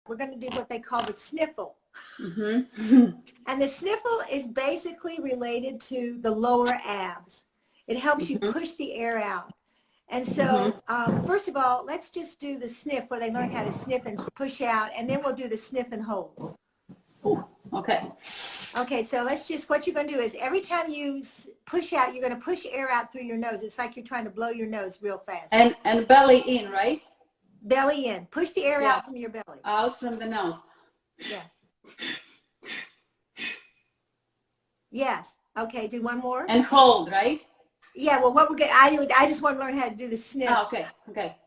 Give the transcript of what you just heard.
we're going to do what they call the sniffle. Mm-hmm. And the sniffle is basically related to the lower abs. It helps you push the air out. And so, first of all, let's just do the sniff where they learn how to sniff and push out, and then we'll do the sniff and hold. Ooh, okay. Okay, so let's just, what you're going to do is every time you push out, you're going to push air out through your nose. It's like you're trying to blow your nose real fast. And belly in, right? Belly in. Push the air out from your belly. Out from the nose. Yeah. Yes. Okay, do one more. And hold, right? Yeah, well, what we're going to, I just want to learn how to do the sniff. Oh, okay, okay.